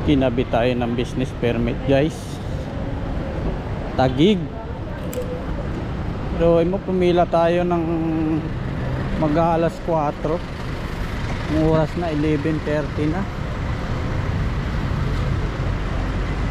Kinabi tayo ng business permit guys, Taguig. Pero mo pumila tayo ng mag-alas 4. Ang oras na 11:30 na.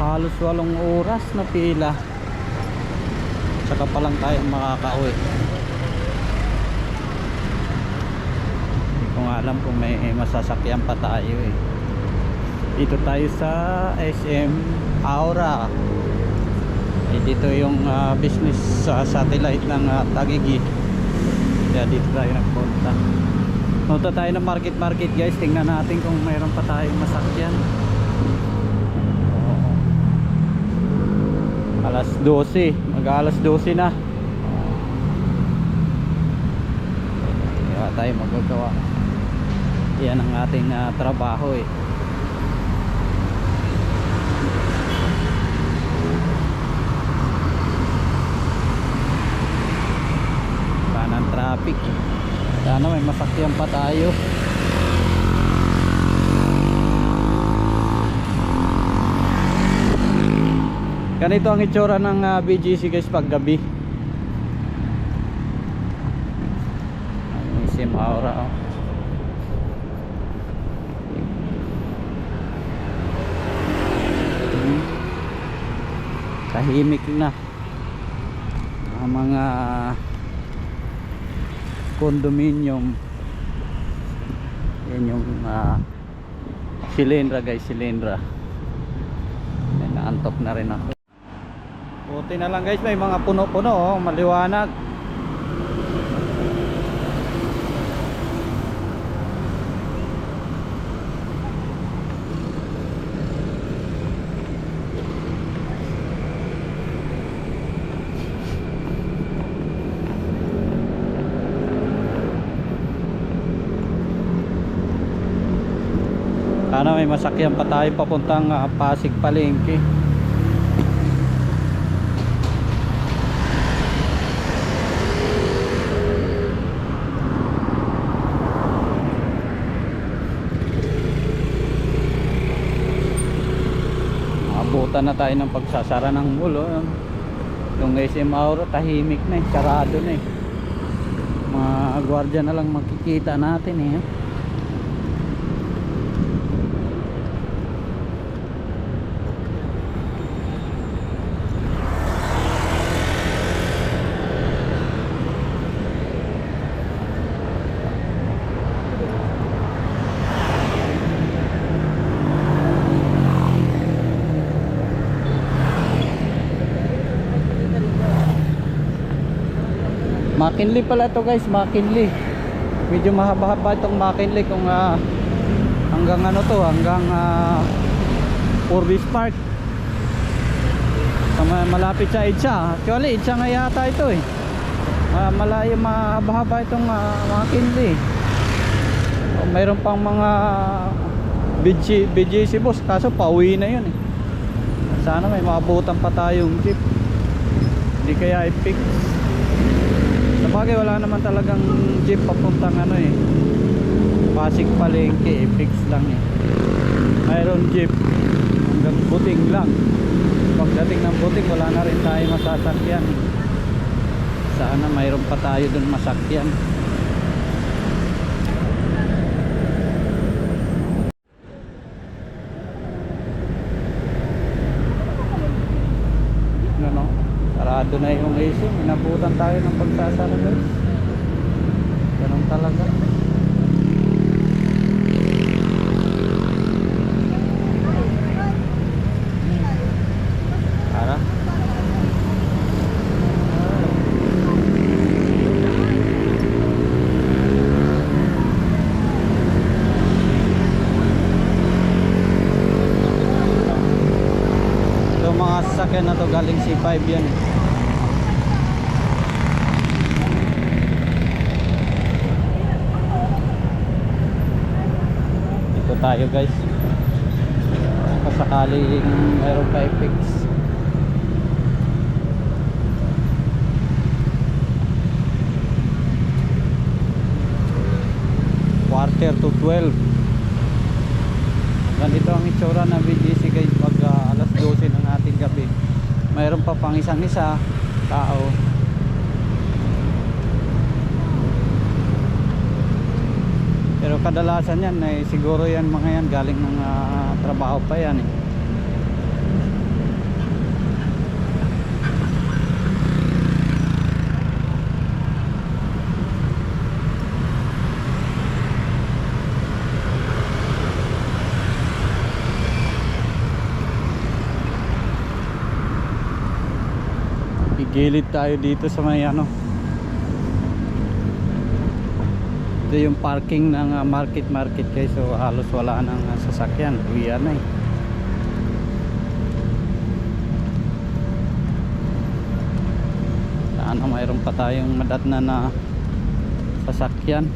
Halos 8 oras na pila. Saka pa lang tayo makakauwi. Hindi ko nga alam kung may masasakyan pa tayo eh. Dito tayo sa SM Aura. Dito yung business satellite ng Taguig. Kaya dito tayo nagpunta. Punta tayo ng market guys. Tingnan natin kung mayroon pa tayong masakyan. Alas 12. Mag-alas 12 na. Kaya tayo magagawa. Yan ang ating trabaho eh. Ng traffic. Sana may masakyan pa tayo. Ganito ang itsura ng BGC guys pag gabi. Ang SM Aura oh. Tahimik na ang mga condominium. Yan yung Silindra guys, Silindra. Naantok na rin ako. Buti na lang guys, may mga puno-puno oh, maliwanag. Sana may masakyan pa tayo papuntang Pasig Palengke. Abutan na tayo ng pagsasara ng mall oh. Yung SM Aura tahimik na eh, sarado na eh. Mga gwardiya na lang makikita natin eh. McKinley pala to guys, McKinley. Medyo mahaba-haba itong McKinley kung hanggang ano to, hanggang Forbes Park. Malapit sa EDSA. Actually EDSA nga yata ito eh. Malayo, mahaba-haba itong McKinley. Mayroon pang mga BGC boss, kaso pauwi na yun eh. Sana may maabutan pa tayong jeep. Hindi kaya i-fix. Sabagay wala naman talagang jeep papuntang ano eh, Pasig Palengke, fix lang eh. Mayroon jeep hanggang Buting lang. Pagdating ng Buting wala na rin tayo masasakyan. Sana mayroon pa tayo dun masakyan. Sarado na yung AC, inabutan tayo ng pagsasara guys. Ganun talaga. Para ito mga sasakyan na to galing C5 yan. Tayo guys, pasakaling mayroon pa i-fix. 12. Ganito ang itsura ng BGC guys pag alas 12 ng ating gabi. Mayroon pa pang isa tao. Pero kadalasan yan siguro yan mga yan galing ng trabaho pa yan eh. Gilid tayo dito sa may ito yung parking ng market guys, so halos wala nang sasakyan, uwian na eh. Sana mayroon pa tayong madatna na sasakyan.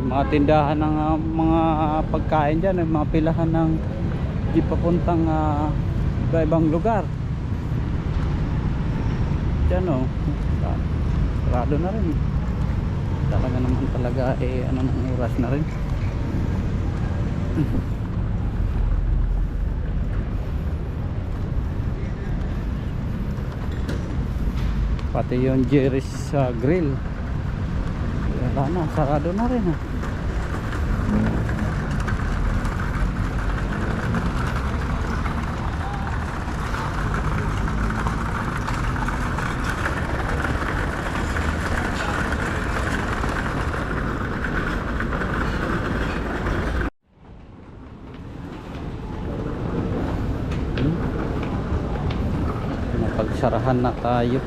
Mga tindahan ng mga pagkain dyan, mga pilahan ng jeep papuntang iba-ibang lugar dyan sarado na rin talaga naman talaga ng oras na rin. Pati yung Jerry's Grill wala na, sarado na rin Pagsarahan na tayo.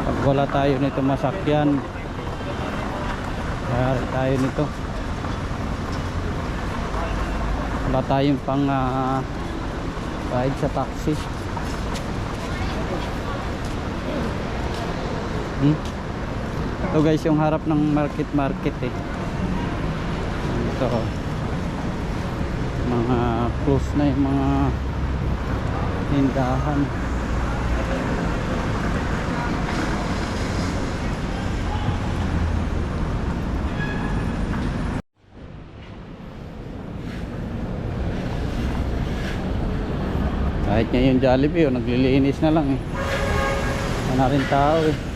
Pag wala tayo nito masakyan, kaya tayo nito wala tayong pang ride sa taxi. Ito guys yung harap ng market ito mga close na yung mga tindahan. Kahit ngayon Jollibee naglilinis na lang wala rin tao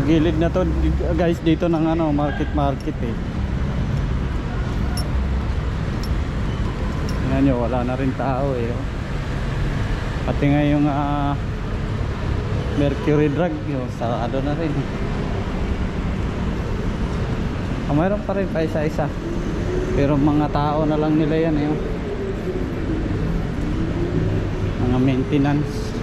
gilid na to guys dito ng market tingnan nyo wala na rin tao pati nga yung Mercury Drug sarado na rin mayroon pa rin pa isa pero mga tao na lang nila yan mga maintenance.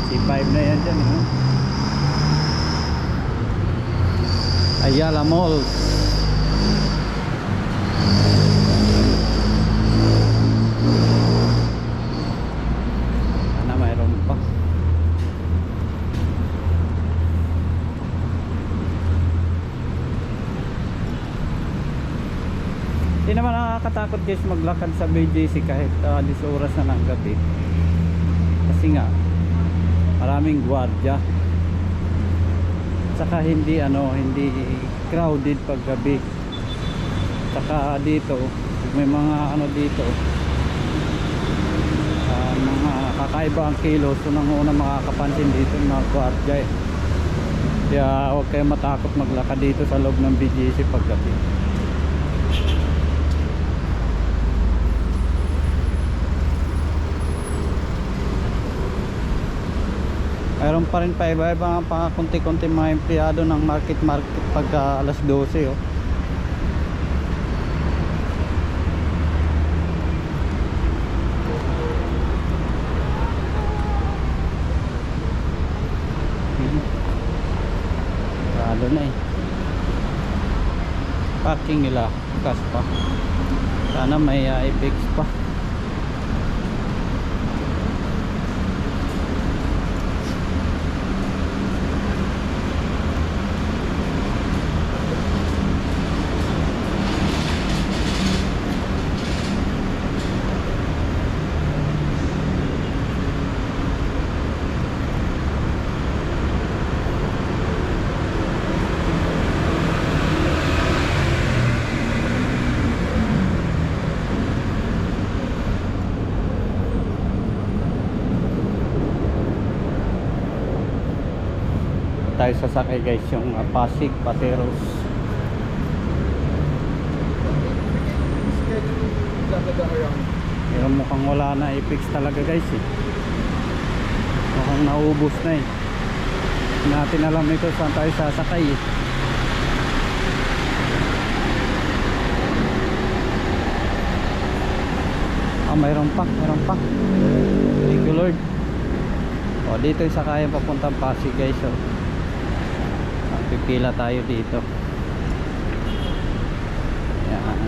C5 na yan dyan Ayala Mall. Sana mayroon pa. Hindi naman nakakatakot guys maglakad sa BGC kahit 10 oras na ng gabi kasi nga maraming gwardiya, saka hindi crowded pag gabi, saka dito may mga dito mga kakaiba ang kilos. So nang una makakapansin dito mga gwardiya Kaya huwag kayong matakot maglakad dito sa loob ng BGC paggabi. Mayroon pa rin pa iba-iba mga kunti-kunti mga empleyado ng market pagka alas 12 oh. Sarado na eh. Parking nila bukas pa. Sana may i-fix pa. Tayo sasakay guys yung Pasig Pateros. Pero mukhang wala na i-fix talaga guys eh. Mukhang naubos na eh. Hindi natin alam ito saan tayo sasakay eh. Mayroon pa. Thank you Lord. O dito yung sakayan papuntang Pasig guys oh. Pipila tayo dito. Yan.